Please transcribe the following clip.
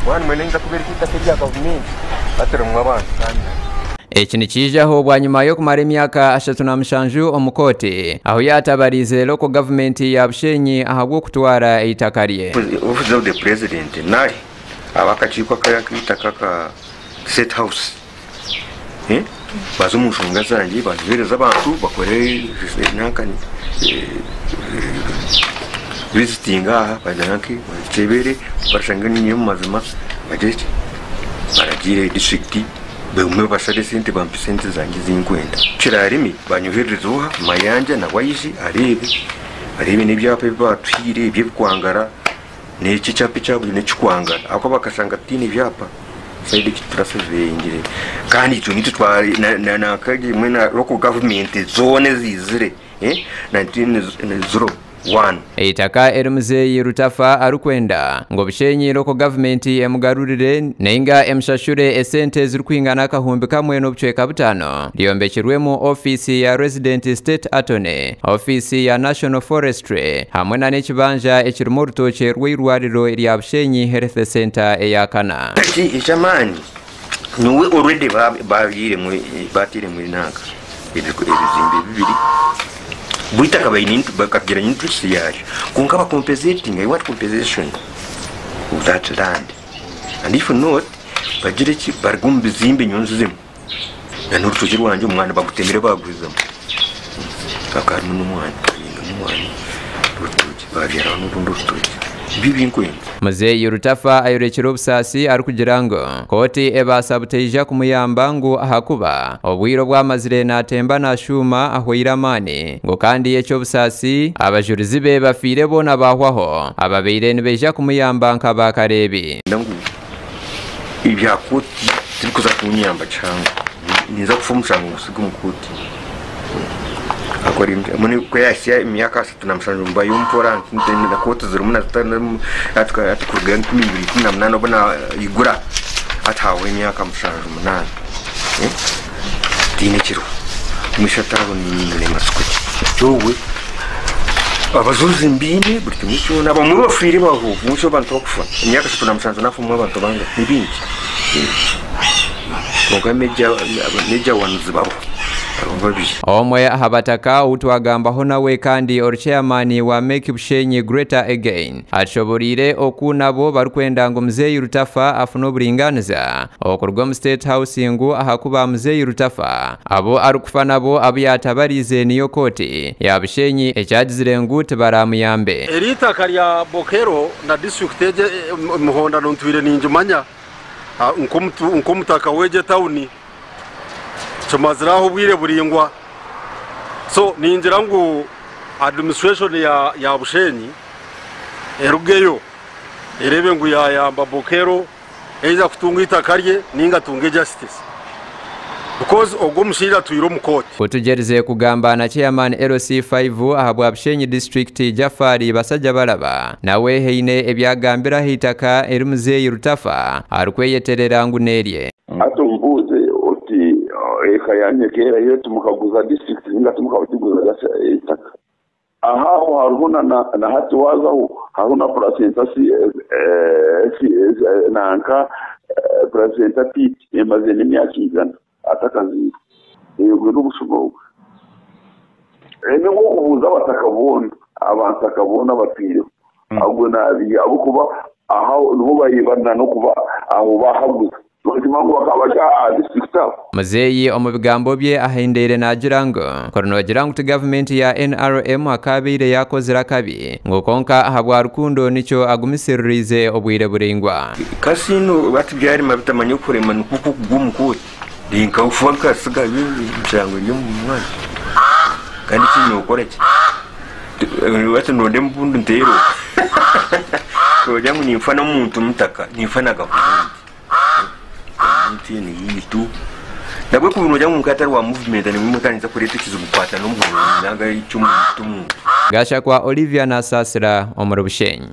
Wani mwenenza kuberikita kiriya government batera mwabana kandi Eki nikijaho bwanyuma yo kumara emyaka 37 omukoti aho yatabarize local government ya Bushenyi ahabwo kutwara eitaka rye. Office of the president nahi abakachikwa kayakitaka ka state house bazo mushunga zanjye bazibereza abantu bakore nankani visiting aha bajanaki chebere barashangani nyo mazima bajeje baragire district bamwe basade sente bampesente zanjye zinkwenda kirarimi banyoherezoha mayanja na wayishi arebe n'ibyapa batwire ibyo kwangara n'iki cyapa cyaburi n'kikwangara ako bakashanga tini byapa saidi kitrasevengire kandi cyo nitutwari na kaje mwe na local government zone zizire 1901 eitaka Muzeeyi Rutafa arukwenda ngo Bushenyi local government emugarurire nenga emshashure esente zirukwingana kahumbi kamwe n'obucweka butano lyombekirwemo office ya resident state attorney, office ya national forestry hamwe na n'ekibanja ekirimo rutoke rw'irwariro erya Bushenyi health center eyakana. Ichamani niwe already babire mu batire muri naka ibizimbe bibiri buita kabaini bakagira interest yayo kunkaba compensating. I want compensation of that land, and if not bagire ki bargumbe zimbe nyonzuzemo na n'urutoki rwanje umwana bagutemere baguzamo akaru n'umwana rutoki babyara n'urutoki bibinkwenda. Muzeeyi Rutafa ayorekera obusasi arukugira ngo koti ebasabuteija kumuyamba ngo ahakuba obwiro bwamazire natemba nashuma aho iramani ngo kandi ekyo busasi abajurizi be bafire bona bahwaho ababeire nibeja kumuyamba nkabakarebi ndangu ibya koti tikuza kunyamba cyangwa niza kufumsanga usigu mukoti akori muni kweyashya imyaka 37 mba yumpora ntende na koti zirumuna atkugen 2018 bona igura atawe imyaka 38 dine kiro mishatabo ni maskuti cyowe abazuzi mbine burti mucyo nabamwe bafire baho mucyo bantu kufa imyaka 37 nafumwe abantu banga nibindi meja wanzi babo omwe ahabataka utwagambaho nawe kandi chairman wa Make Bushenyi Greater Again ashoborire okunabo barukwenda ngo Muzeeyi Rutafa afuno buringaniza okurwa mu state house ngo ahakuba Muzeeyi Rutafa abo arukufa nabo abiyatabarize niyo koti ya Bushenyi ecyagizire ngute baramuyambe erita karya Bokero na district eje muhonda nontwire ninjumanya nkomutaka weje town chomaziraho bwire buringwa so ninjira ngo administration ya Bushenyi erugeyo erebe ngo yayamba Bokero eza kutunga itakarye ninga tunge justice because ogomushira tuyiro mukoti kutugerize kugamba na chairman LC5 ahabwa Bushenyi district Jafari basajja balaba nawe heine ebyagambira hitaka Muzeeyi Rutafa arukweyeterera ngo nerye atumbuze oti ekayanye kera yetu mukaguza district ninga tumukabutiguza itaka aha haruna na hati wazaho haruna placenta nanka placenta pit emazene myakizana atakazi yego n'ubushobo ene ngo kubuza batakabona abantu akabona bapire ahubwo nabi abo kuba aha nubo bayibana no kuba aho bahaguza Muzeeyi omu bigambo bye ahendere nagira ngo koronogira ngo government ya NRM akabire yakozera kabi ngo konka ahabwa rukundo nicyo agumisiririze obwire buringwa kasino bati byari mabitamanyo kurema nukuko kugumukoti dinka ufuanka siga y'icyango yo mu mwana kandi kinyo ukoreke wati nonde mbundu ntero ko jamu ni mfana umuntu mutaka ni mfana gakundi ntini yitu ndabwe ku bintu jamu mukatari wa movement ni mumukaniza kurete kizugukwata no mu nanga y'icyo muntu Gasha kwa Olivia na Sasira omuru Bushenyi.